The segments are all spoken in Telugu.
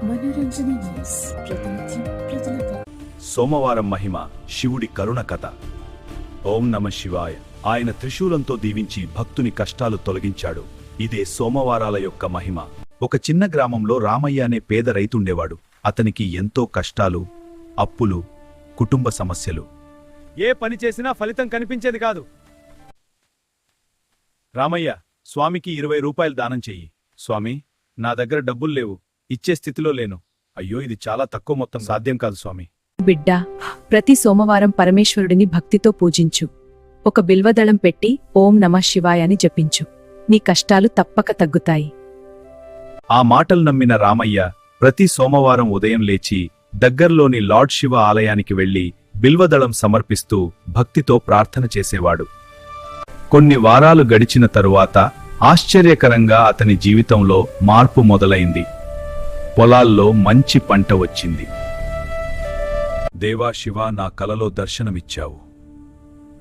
మనోరంజన న్యూస్ ప్రతినిత్యం ప్రజలకు. సోమవారం మహిమ శివుడి కరుణ కథ. ఓం నమ శివాయ. ఆయన త్రిశూలంతో దీవించి భక్తుని కష్టాలు తొలగించాడు. ఇదే సోమవారాల యొక్క మహిమ. ఒక చిన్న గ్రామంలో రామయ్య అనే పేద రైతుండేవాడు. అతనికి ఎంతో కష్టాలు, అప్పులు, కుటుంబ సమస్యలు. ఏ పని చేసినా ఫలితం కనిపించేది కాదు. రామయ్య, స్వామికి 20 రూపాయలు దానం చెయ్యి. స్వామి, నా దగ్గర డబ్బులు లేవు, ఇచ్చే స్థితిలో లేను. అయ్యో, ఇది చాలా తక్కువ మొత్తం, సాధ్యం కాదు స్వామి. బిడ్డా, ప్రతి సోమవారం పరమేశ్వరుడిని భక్తితో పూజించు. ఒక బిల్వదళం పెట్టి ఓం నమః శివాయ అని జపించు. నీ కష్టాలు తప్పక తగ్గుతాయి. ఆ మాటలు నమ్మిన రామయ్య ప్రతి సోమవారం ఉదయం లేచి దగ్గర్లోని లార్డ్ శివ ఆలయానికి వెళ్లి బిల్వదళం సమర్పిస్తూ భక్తితో ప్రార్థన చేసేవాడు. కొన్ని వారాలు గడిచిన తరువాత ఆశ్చర్యకరంగా అతని జీవితంలో మార్పు మొదలైంది. పొలాల్లో మంచి పంట వచ్చింది. దేవా శివ, నా కలలో దర్శనమిచ్చావు.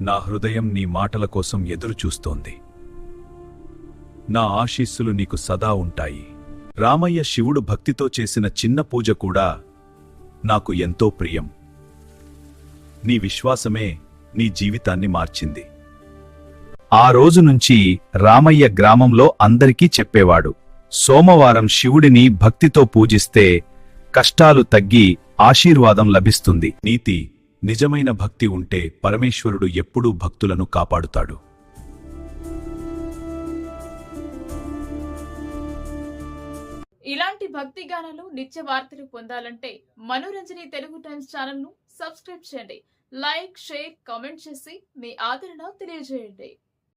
నా హృదయం నీ మాటల కోసం ఎదురుచూస్తోంది. నా ఆశీస్సులు నీకు సదా ఉంటాయి. రామయ్య శివుడు భక్తితో చేసిన చిన్న పూజ కూడా నాకు ఎంతో ప్రియం. నీ విశ్వాసమే నీ జీవితాన్ని మార్చింది. ఆ రోజు నుంచి రామయ్య గ్రామంలో అందరికీ చెప్పేవాడు, సోమవారం శివుడిని భక్తితో పూజిస్తే కష్టాలు తగ్గి ఆశీర్వాదం లభిస్తుంది. నీతి: నిజమైన భక్తి ఉంటే పరమేశ్వరుడు ఎప్పుడూ భక్తులను కాపాడుతాడు. ఇలాంటి భక్తి గానాలు, నిత్య వార్తలు పొందాలంటే మనోరంజని తెలుగు టైమ్స్ ఛానల్ ను సబ్స్క్రైబ్ చేయండి. లైక్, షేర్, కామెంట్ చేసి మీ ఆదరణ తెలియజేయండి.